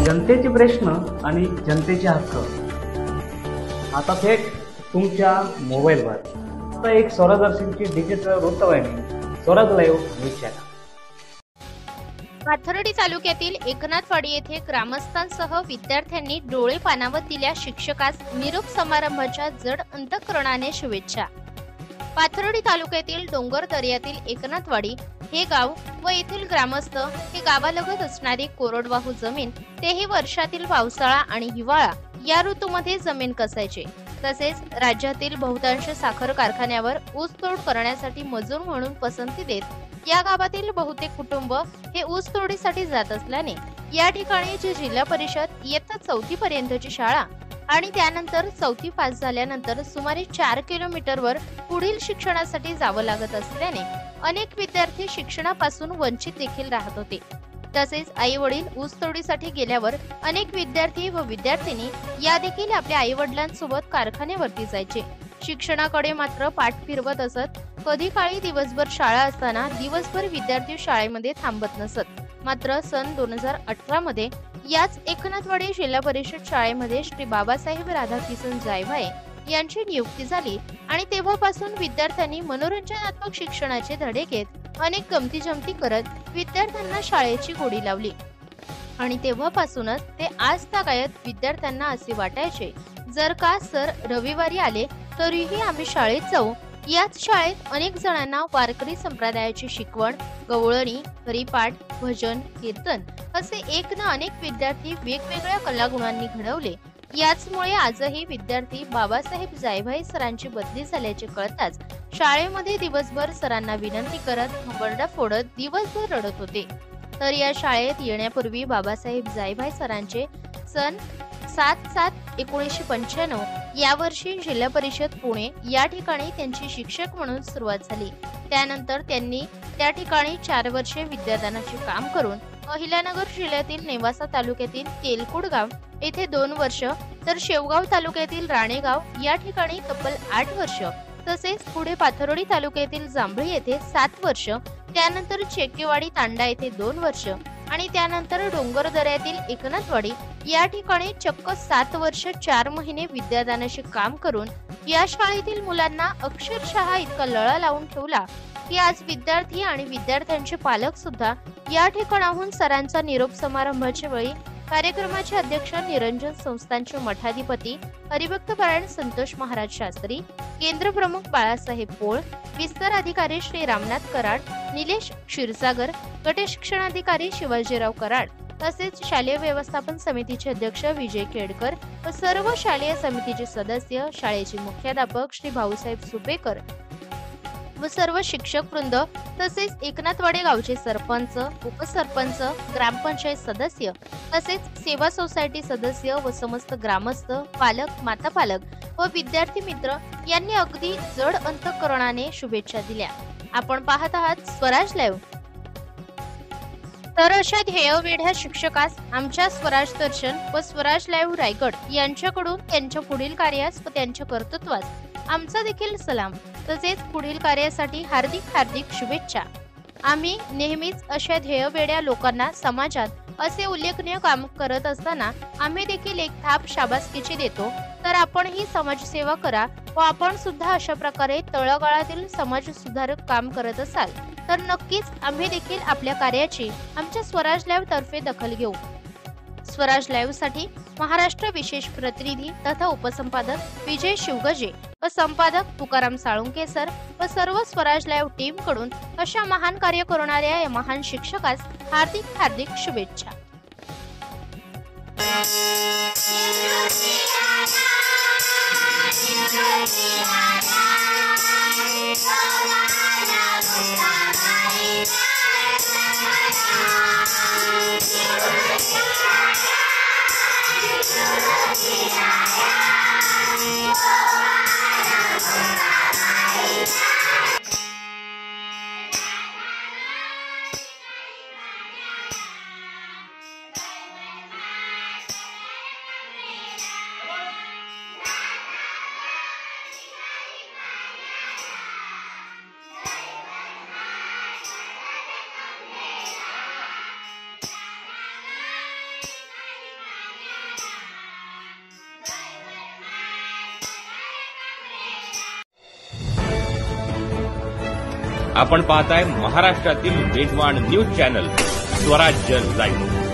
जनतेचे प्रश्न आणि जनतेचे हक्क आता थेट तुमच्या मोबाईलवर. आता एक स्वराज्यची डिजिटल वृत्तवाहिनी Swaraj live news channel. Pathardi तालुक्यातील एकनाथवाडी येथे ग्रामस्थांसह विद्यार्थ्यांनी डोळे पाणावत दिल्या शिक्षकास निरोप समारंभाच्या जड अंतःकरणाने शुभेच्छा. पाथर्डी तालुक्यातील डोंगर दर्यातील एकनाथवाडी हे गाव व येथील ग्रामस्थ हे गावालगत असणारी कोरडवाहू जमीन, तेही वर्षातील पावसाळा आणि हिवाळा या ऋतूमध्ये जमीन कसायचे. तसेच राज्यातील बहुतांश साखर कारखान्यावर ऊसतोड करण्यासाठी मजूर म्हणून पसंती देत या गावातील बहुतेक कुटुंब हे ऊस तोडीसाठी जात असल्याने या ठिकाणी जी जिल्हा परिषद इयत्ता 4थी पर्यंतची शाळा आणि त्यानंतर 4थी पास झाल्यानंतर सुमारे 4 किलोमीटरवर पुढील शिक्षणासाठी जावं लागत असल्याने अनेक विद्यार्थी शिक्षणापासून वंचित देखील राहत होते. तसेच आई वडील ऊस तोडीसाठी गेल्यावर अनेक विद्यार्थी व विद्यार्थिनी या देखील आपल्या आई वडिलांसोबत कारखान्यावरती जायचे. शिक्षणाकडे मात्र पाठ फिरवत असत. कधी काळी दिवसभर शाळा असताना दिवसभर विद्यार्थी शाळेमध्ये थांबत नसत. मात्र सन 2018 मध्ये याच एकनाथवाडी जिल्हा परिषद शाळेमध्ये श्री बाबासाहेब राधाकिसन जायभाये यांची नियुक्ती झाली आणि तेव्हापासून विद्यार्थ्यांनी मनोरंजनात्मक शिक्षणाचे धडे घेत अनेक गमती जमती करत विद्यार्थ्यांना शाळेची गोडी लावली. आणि तेव्हापासूनच ते आजतागायत विद्यार्थ्यांना असे वाटायचे, जर का सर रविवारी आले तरीही आम्ही शाळेत जाऊ. याच शाळेत अनेक जणांना वारकरी संप्रदायाची शिकवण, गवळणी, हरिपाठ, भजन, कीर्तन असे एक ना अनेक विद्यार्थी वेगवेगळ्या कलागुणांनी घडवले. याचमुळे आजही विद्यार्थी बाबासाहेब जायभाये सरांची बदली झाल्याचे कळताच शाळेमध्ये दिवसभर सरांना विनंती करत हंबरडा फोडत दिवसभर रडत होते. तर या शाळेत येण्यापूर्वी बाबासाहेब जायभाये सरांचे सन 7/7/1995 या वर्षी जिल्हा परिषद पुणे या ठिकाणी त्यांची शिक्षक म्हणून सुरुवात झाली. त्यानंतर त्यांनी त्या ठिकाणी 4 वर्षे विद्यादानाचे काम करून अहिल्यानगर जिल्ह्यातील नेवासा तालुक्यातील तेलकुड गाव येथे 2 वर्ष, तर शेवगाव तालुक्यातील राणेगाव या ठिकाणी तब्बल 8 वर्ष, तसेच पुढे पाथर्डी तालुक्यातील जांभळी येथे 7 वर्ष, त्यानंतर चेकेवाडी तांडा येथे 2 वर्ष आणि त्यानंतर डोंगर दऱ्यातील एकनाथवाडी या ठिकाणी चक्क 7 वर्ष 4 महिने विद्यादानाचे काम करून या शाळेतील मुलांना अक्षरशः इतका लळा लावून ठेवला की आज विद्यार्थी आणि विद्यार्थ्यांचे पालक सुद्धा या ठिकाणाहून सरांचा निरोप समारंभाच्या वेळी कार्यक्रमाचे अध्यक्ष निरंजन संस्थानचे मठाधिपती हरिभक्तपरायण संतोष महाराज शास्त्री, केंद्र प्रमुख बाळासाहेब पोळ, विस्तार अधिकारी श्री रामनाथ कराड, निलेश क्षीरसागर, गट शिक्षणाधिकारी शिवाजीराव कराड, तसेच शालेय व्यवस्थापन समितीचे अध्यक्ष विजय केडकर व सर्व शालेय समितीचे सदस्य, शाळेचे मुख्याध्यापक श्री भाऊसाहेब सुपेकर व सर्व शिक्षक वृंद, तसेच एकनाथवाडी गावचे सरपंच, उपसरपंच, ग्रामपंचायत सदस्य, तसेच सेवा सोसायटी सदस्य व समस्त ग्रामस्थ, पालक, माता पालक व विद्यार्थी मित्र यांनी अगदी जड अंतःकरणाने शुभेच्छा दिल्या. आपण पाहत आहात स्वराज लाईव्ह. तर अशा ध्येयवेढ्या शिक्षकास आमच्या स्वराज दर्शन व स्वराज लाईव्ह रायगड यांच्याकडून त्यांच्या पुढील कार्यास व त्यांच्या कर्तृत्वास आमचा देखील सलाम, तसेच पुढील कार्यासाठी हार्दिक शुभेच्छा. आम्ही नेहमीच अशा ध्येयवेड्या लोकांना समाजात असे उल्लेखनीय काम करत असताना आम्ही देखील एक थाप शाबासकीची देतो. तर आपणही समाजसेवा करा व आपण सुद्धा अशा प्रकारे तळागाळातील समाज सुधारक काम करत असाल तर नक्कीच आम्ही देखील आपल्या कार्याची आमच्या स्वराज लाईव्ह तर्फे दखल घेऊ. स्वराज लाईव्ह साठी महाराष्ट्र विशेष प्रतिनिधी तथा उपसंपादक विजय शिवगजे व संपादक तुकाराम साळुंके सर व सर्व स्वराज लाईव्ह टीम कडून अशा महान कार्य करणाऱ्या या महान शिक्षकास हार्दिक शुभेच्छा. आपण पाहताय महाराष्ट्रातील वेगवान न्यूज चॅनल स्वराज्य लाईव्ह.